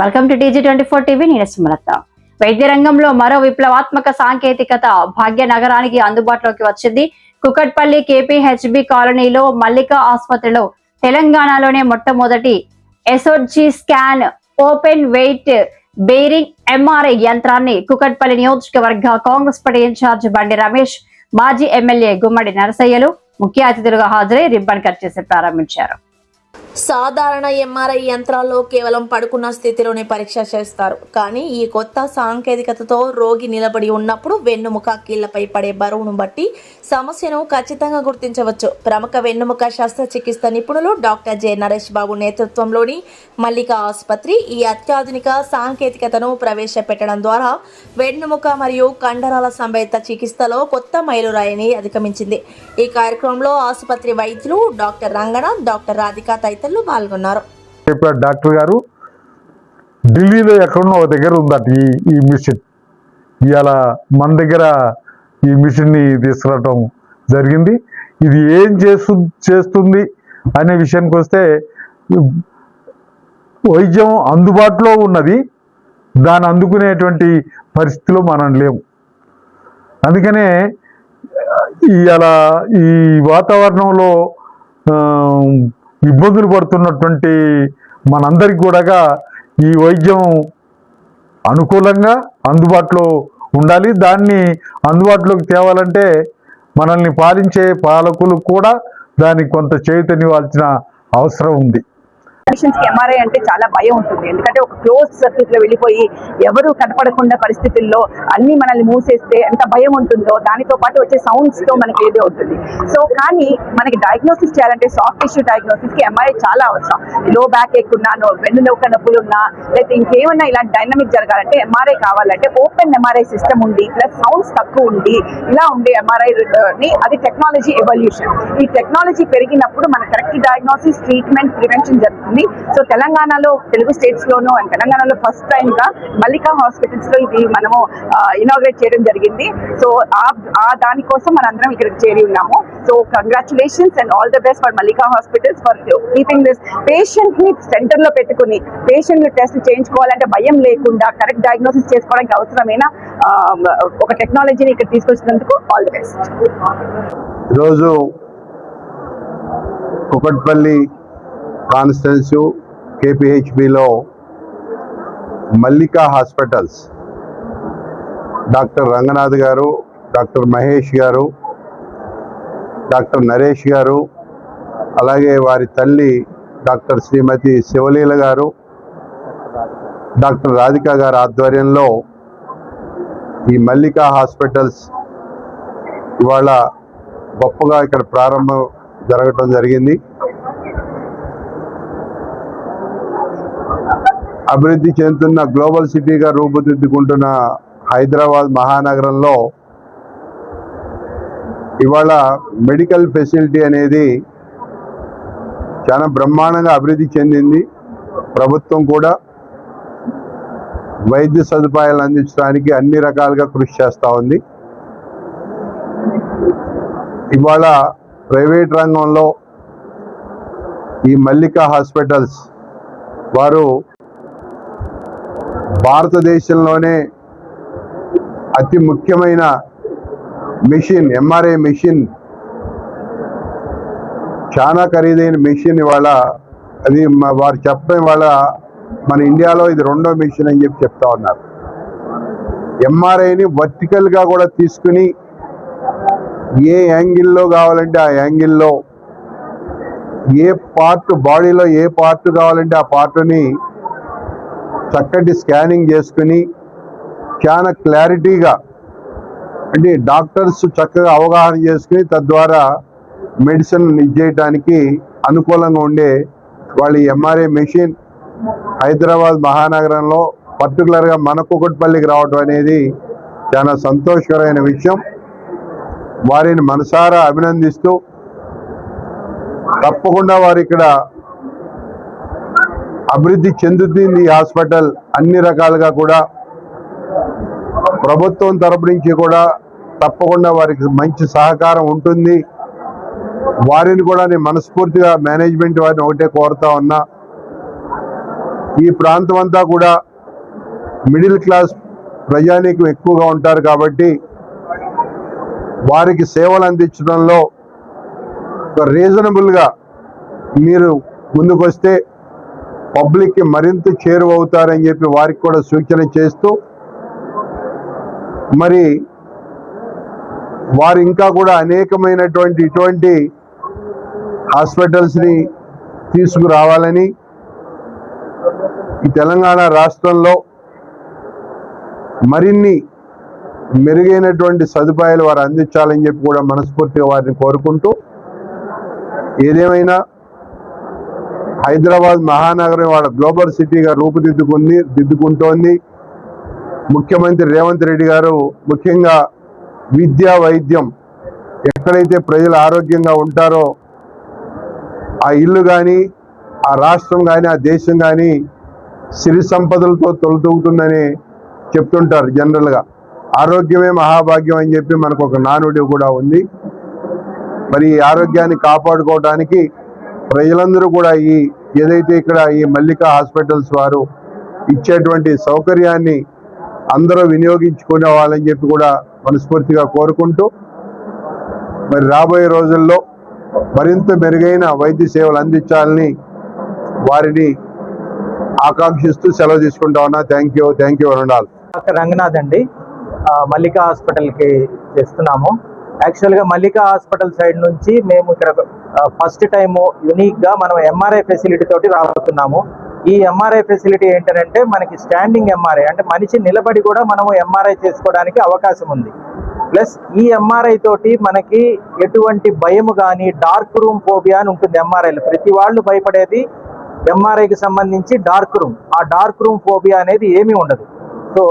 Welcome to TG24 TV. నేను సుమలత. వైద్య రంగంలో మరో విప్లవాత్మక సాంకేతికత భాగ్యనగరానికి అందుబాటులోకి వచ్చింది. కుకట్పల్లి KPHB కాలనీలో మల్లిక ఆసుపత్రిలో తెలంగాణలోనే మొట్టమొదటి SOG scan open weight bearing MRI యంత్రాన్ని కుకట్పల్లి నియోజకవర్గ కాంగ్రెస్ పార్టీ ఇన్ఛార్జ్ బండి రమేష్, మాజీ ఎమ్మెల్యే గుమ్మడి నరసయ్యలు ముఖ్య అతిథులుగా హాజరై రిబ్బన్ కట్ చేసి ప్రారంభించారు. సాధారణ MRI యంత్రాల్లో కేవలం పడుకున్న స్థితిలోనే పరీక్ష చేస్తారు. కానీ ఈ కొత్త సాంకేతికతతో రోగి నిలబడి ఉన్నప్పుడు వెన్నుముక కీళ్లపై పడే బరువును బట్టి సమస్యను ఖచ్చితంగా గుర్తించవచ్చు. ప్రముఖ వెన్నుముక శస్త్రచికిత్స నిపుణులు డాక్టర్ జె నరేష్ బాబు నేతృత్వంలోని మల్లిక ఆసుపత్రి ఈ అత్యాధునిక సాంకేతికతను ప్రవేశపెట్టడం ద్వారా వెన్నుముక మరియు కండరాల సంబంధిత చికిత్సలో కొత్త మైలురాయిని అధిగమించింది. ఈ కార్యక్రమంలో ఆసుపత్రి వైద్యులు డాక్టర్ రంగనాథ్, డాక్టర్ రాధిక తదితరులు పాల్గొన్నారు. డాక్టర్ గారు ఢిల్లీలో ఎక్కడున్న ఒక దగ్గర ఉందట ఈ మిషన్. ఇవాళ మన దగ్గర ఈ మిషన్ని తీసుకురావటం జరిగింది. ఇది ఏం చేస్తుంది అనే విషయానికి వస్తే, వైద్యం అందుబాటులో ఉన్నది, దాన్ని అందుకునేటువంటి పరిస్థితిలో మనం లేము. అందుకనే ఇవాళ ఈ వాతావరణంలో ఇబ్బందులు పడుతున్నటువంటి మనందరికి కూడా ఈ వైద్యం అనుకూలంగా అందుబాటులో ఉండాలి. దాన్ని అందుబాటులోకి తేవాలంటే మనల్ని పాలించే పాలకులు కూడా దానికి కొంత చైతన్యవాల్సిన అవసరం ఉంది. MRI అంటే చాలా భయం ఉంటుంది. ఎందుకంటే ఒక క్లోజ్ సర్క్యూట్ లో వెళ్ళిపోయి ఎవరు కనపడకుండా పరిస్థితుల్లో అన్ని మనల్ని మూసేస్తే ఎంత భయం ఉంటుందో, దానితో పాటు వచ్చే సౌండ్స్ తో మనకి ఏదో ఉంటుంది. సో కానీ మనకి డయాగ్నోసిస్ చేయాలంటే సాఫ్ట్ టిష్యూ డయాగ్నోసిస్ కి MRI చాలా అవసరం. లో బ్యాక్ ఏక్ ఉన్నా, వెన్నునొక్క నొప్పులు ఉన్నా, లేకపోతే ఇంకేమన్నా ఇలాంటి డైనమిక్ జరగాలంటే MRI కావాలంటే ఓపెన్ MRI సిస్టమ్ ఉండి ప్లస్ సౌండ్స్ తక్కువ ఉండి ఇలా ఉండే MRI ని, అది టెక్నాలజీ ఎవల్యూషన్. ఈ టెక్నాలజీ పెరిగినప్పుడు మన కరెక్ట్ డయాగ్నోసిస్, ట్రీట్మెంట్, ప్రివెన్షన్ జరుగుతుంది. సో తెలంగాణలో, తెలుగు స్టేట్స్ లోను అండ్ తెలంగాణలో ఫస్ట్ టైం గా మల్లికా హాస్పిటల్స్ లో ఇది మనము ఇనాగ్రేట్ చేయడం జరిగింది. సో ఆ దానికోసం మనందరం ఇక్కడికి చేరి ఉన్నాము. So congratulations and all the best for Mallika hospitals for keeping this. Patient ని సెంటర్ లో పెట్టుకుని పేషెంట్ టెస్ట్ చేయించుకోవాలంటే భయం లేకుండా కరెక్ట్ డయాగ్నోసిస్ చేసుకోవడానికి అవసరమైన ఒక టెక్నాలజీని ఇక్కడ తీసుకొచ్చినందుకు ఆల్ ద బెస్ట్. ఈరోజు కుకట్పల్లి కాన్స్టిట్యున్సీ KPHBలో మల్లికా హాస్పిటల్స్ డాక్టర్ రంగనాథ్ గారు, డాక్టర్ మహేష్ గారు, డాక్టర్ నరేష్ గారు, అలాగే వారి తల్లి డాక్టర్ శ్రీమతి శివలీల గారు, డాక్టర్ రాధిక గారి ఆధ్వర్యంలో ఈ మల్లికా హాస్పిటల్స్ ఇవాళ గొప్పగా ఇక్కడ ప్రారంభం జరగటం జరిగింది. అభివృద్ధి చెందుతున్న గ్లోబల్ సిటీగా రూపుదిద్దుకుంటున్న హైదరాబాద్ మహానగరంలో ఇవాళ మెడికల్ ఫెసిలిటీ అనేది చాలా బ్రహ్మాండంగా అభివృద్ధి చెందింది. ప్రభుత్వం కూడా వైద్య సదుపాయాలు అందించడానికి అన్ని రకాలుగా కృషి చేస్తూ ఉంది. ఇవాళ ప్రైవేట్ రంగంలో ఈ మల్లికా హాస్పిటల్స్ వారు భారతదేశంలోనే అతి ముఖ్యమైన మిషన్, MRI మిషన్, చాలా ఖరీదైన మిషన్. ఇవాళ అది వారు చెప్పడం ఇవాళ మన ఇండియాలో ఇది రెండో మిషన్ అని చెప్తా ఉన్నారు. MRIని వర్టికల్గా కూడా తీసుకుని ఏ యాంగిల్లో కావాలంటే ఆ యాంగిల్లో, ఏ పార్ట్ బాడీలో ఏ పార్ట్ కావాలంటే ఆ పార్ట్ని చక్కటి స్కానింగ్ చేసుకుని చాలా క్లారిటీగా, అంటే డాక్టర్స్ చక్కగా అవగాహన చేసుకుని తద్వారా మెడిసిన్ ఇచ్చేయడానికి అనుకూలంగా ఉండే వాళ్ళ MRI మెషిన్ హైదరాబాద్ మహానగరంలో పర్టికులర్గా మన కుకట్పల్లికి రావడం అనేది చాలా సంతోషకరమైన విషయం. వారిని మనసారా అభినందిస్తూ తప్పకుండా వారు ఇక్కడ అభివృద్ధి చెందుతుంది. ఈ హాస్పిటల్ అన్ని రకాలుగా కూడా ప్రభుత్వం తరపు నుంచి కూడా తప్పకుండా వారికి మంచి సహకారం ఉంటుంది. వారిని కూడా నేను మనస్ఫూర్తిగా మేనేజ్మెంట్ వారిని ఒకటే కోరుతా ఉన్నా, ఈ ప్రాంతం అంతా కూడా మిడిల్ క్లాస్ ప్రజానీకం ఎక్కువగా ఉంటారు కాబట్టి వారికి సేవలు అందించడంలో ఒక రీజనబుల్గా మీరు ముందుకొస్తే పబ్లిక్కి మరింత చేరువవుతారని చెప్పి వారికి కూడా సూచన చేస్తూ మరి వారు ఇంకా కూడా అనేకమైనటువంటి ఇటువంటి హాస్పిటల్స్ని తీసుకురావాలని ఈ తెలంగాణ రాష్ట్రంలో మరిన్ని మెరుగైనటువంటి సదుపాయాలు వారు అందించాలని చెప్పి కూడా మనస్ఫూర్తిగా వారిని కోరుకుంటూ, ఏదేమైనా హైదరాబాద్ మహానగరం వాళ్ళ గ్లోబల్ సిటీగా దిద్దుకుంటోంది. ముఖ్యమంత్రి రేవంత్ రెడ్డి గారు ముఖ్యంగా విద్యా వైద్యం ఎక్కడైతే ప్రజలు ఆరోగ్యంగా ఉంటారో ఆ ఇల్లు కానీ ఆ రాష్ట్రం కానీ ఆ దేశం కానీ సిరి సంపదలతో తొలతూగుతుందని చెప్తుంటారు జనరల్గా. ఆరోగ్యమే మహాభాగ్యం అని చెప్పి మనకు ఒక నానుడి కూడా ఉంది. మరి ఈ ఆరోగ్యాన్ని కాపాడుకోవడానికి ప్రజలందరూ కూడా ఏదైతే ఇక్కడ ఈ మల్లికా హాస్పిటల్స్ వారు ఇచ్చేటువంటి సౌకర్యాన్ని అందరూ వినియోగించుకునే వాళ్ళని చెప్పి కూడా మనస్ఫూర్తిగా కోరుకుంటూ, మరి రాబోయే రోజుల్లో మరింత మెరుగైన వైద్య సేవలు అందించాలని వారిని ఆకాంక్షిస్తూ సెలవు తీసుకుంటా ఉన్నా. థ్యాంక్ యూ వరుణాల్. డాక్టర్ రంగనాథ్ అండి, మల్లికా హాస్పిటల్కి చేస్తున్నాము. యాక్చువల్గా మల్లికా హాస్పిటల్ సైడ్ నుంచి మేము ఇక్కడ ఫస్ట్ టైము యూనిక్గా మనం ఎంఆర్ఐ ఫెసిలిటీ తోటి రాబోతున్నాము. ఈ ఎంఆర్ఐ ఫెసిలిటీ ఏంటంటే మనకి స్టాండింగ్ ఎంఆర్ఐ, అంటే మనిషి నిలబడి కూడా మనము ఎంఆర్ఐ చేసుకోవడానికి అవకాశం ఉంది. ప్లస్ ఈ ఎంఆర్ఐ తోటి మనకి ఎటువంటి భయము కానీ డార్క్ రూమ్ ఫోబియా అని ఉంటుంది ఎంఆర్ఐలో. ప్రతి వాళ్ళు భయపడేది ఎంఆర్ఐకి సంబంధించి డార్క్ రూమ్. ఆ డార్క్ రూమ్ ఫోబియా అనేది ఏమీ ఉండదు. సో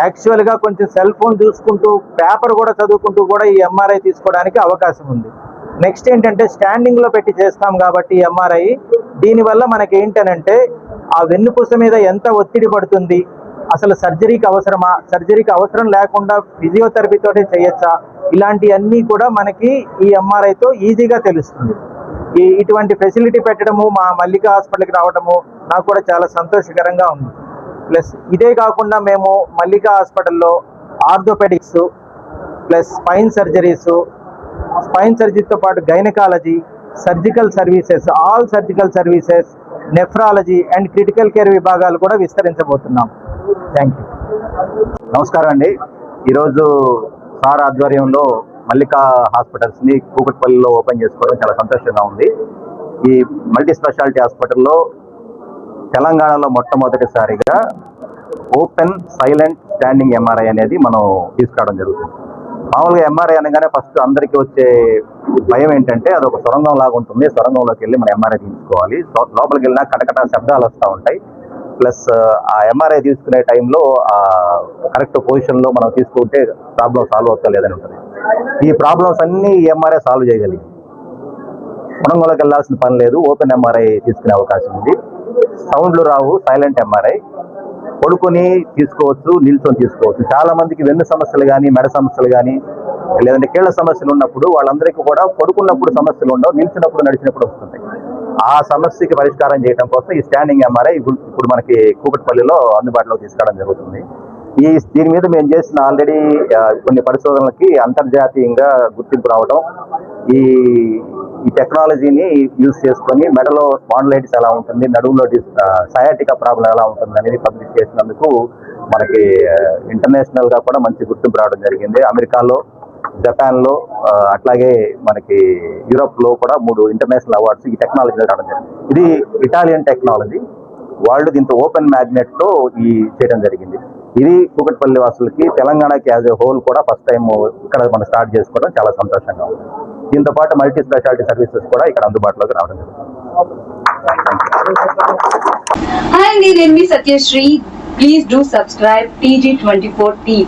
యాక్చువల్గా కొంచెం సెల్ ఫోన్ చూసుకుంటూ పేపర్ కూడా చదువుకుంటూ కూడా ఈ ఎంఆర్ఐ తీసుకోవడానికి అవకాశం ఉంది. నెక్స్ట్ ఏంటంటే స్టాండింగ్లో పెట్టి చేస్తాం కాబట్టి ఎంఆర్ఐ, దీనివల్ల మనకి ఏంటనంటే ఆ వెన్నుపూస మీద ఎంత ఒత్తిడి పడుతుంది, అసలు సర్జరీకి అవసరమా, సర్జరీకి అవసరం లేకుండా ఫిజియోథెరపీతోటే చేయొచ్చా, ఇలాంటివన్నీ కూడా మనకి ఈ ఎంఆర్ఐతో ఈజీగా తెలుస్తుంది. ఇటువంటి ఫెసిలిటీ పెట్టడము, మా మల్లికా హాస్పిటల్కి రావడము నాకు కూడా చాలా సంతోషకరంగా ఉంది. ప్లస్ ఇదే కాకుండా మేము మల్లికా హాస్పిటల్లో ఆర్థోపెడిక్స్ ప్లస్ స్పైన్ సర్జరీతో పాటు gynaecology, surgical services, all surgical services, nephrology and critical care విభాగాలు కూడా విస్తరించబోతున్నాం. Thank you. నమస్కారం అండి. ఈరోజు సార్ ఆధ్వర్యంలో మల్లికా హాస్పిటల్స్ని కూకట్పల్లిలో ఓపెన్ చేసుకోవడం చాలా సంతోషంగా ఉంది. ఈ మల్టీ స్పెషాలిటీ హాస్పిటల్లో తెలంగాణలో మొట్టమొదటిసారిగా ఓపెన్ సైలెంట్ స్టాండింగ్ ఎంఆర్ఐ అనేది మనం తీసుకురావడం జరుగుతుంది. మామూలుగా ఎంఆర్ఐ అనగానే ఫస్ట్ అందరికీ వచ్చే భయం ఏంటంటే అది ఒక సొరంగం లాగా ఉంటుంది. సొరంగంలోకి వెళ్ళి మనం ఎంఆర్ఐ తీసుకోవాలి. లోపలికి వెళ్ళినా కటకట శబ్దాలు వస్తూ ఉంటాయి. ప్లస్ ఆ ఎంఆర్ఐ తీసుకునే టైంలో కరెక్ట్ పొజిషన్లో మనం తీసుకుంటే ప్రాబ్లం సాల్వ్ అవుతా లేదని ఉంటుంది. ఈ ప్రాబ్లమ్స్ అన్నీ ఈ ఎంఆర్ఐ సాల్వ్ చేయగలిగింది. సొరంగంలోకి వెళ్ళాల్సిన పని లేదు, ఓపెన్ ఎంఆర్ఐ తీసుకునే అవకాశం ఉంది. సౌండ్లు రావు, సైలెంట్ ఎంఆర్ఐ. పడుకొని తీసుకోవచ్చు, నిల్చొని తీసుకోవచ్చు. చాలా మందికి వెన్ను సమస్యలు కానీ, మెడ సమస్యలు కానీ, లేదంటే కీళ్ల సమస్యలు ఉన్నప్పుడు వాళ్ళందరికీ కూడా పడుకున్నప్పుడు సమస్యలు ఉండవు, నిల్చున్నప్పుడు నడిచినప్పుడు వస్తుంటాయి. ఆ సమస్యకి పరిష్కారం చేయడం కోసం ఈ స్టాండింగ్ ఎంఆర్ఐ ఇప్పుడు మనకి కూకట్పల్లిలో అందుబాటులో తీసుకురావడం జరుగుతుంది. దీని మీద మేము చేసిన ఆల్రెడీ కొన్ని పరిశోధనలకి అంతర్జాతీయంగా గుర్తింపు రావడం, ఈ టెక్నాలజీని యూజ్ చేసుకొని మెడలో స్పాండిలైటిస్ ఎలా ఉంటుంది, నడుములో సయాటికా ప్రాబ్లం ఎలా ఉంటుంది అనేది పబ్లిష్ చేసినందుకు మనకి ఇంటర్నేషనల్ గా కూడా మంచి గుర్తింపు రావడం జరిగింది. అమెరికాలో, జపాన్లో, అట్లాగే మనకి యూరోప్లో కూడా 3 ఇంటర్నేషనల్ అవార్డ్స్ ఈ టెక్నాలజీ రావడం జరిగింది. ఇది ఇటాలియన్ టెక్నాలజీ. వాళ్ళు దీంతో ఓపెన్ మ్యాగ్నెట్తో చేయడం జరిగింది. ఇది కూకట్పల్లి వాసులకి, తెలంగాణకి యాజ్ ఎ హోల్ కూడా ఫస్ట్ టైం ఇక్కడ మనం స్టార్ట్ చేసుకోవడం చాలా సంతోషంగా ఉంది. దీంతో పాటు మల్టీ స్పెషాలిటీ సర్వీసెస్ కూడా ఇక్కడ అందుబాటులోకి రావడం జరుగుతుంది. Hi, నేను మీ Satyasri. Please do subscribe TG24 TV.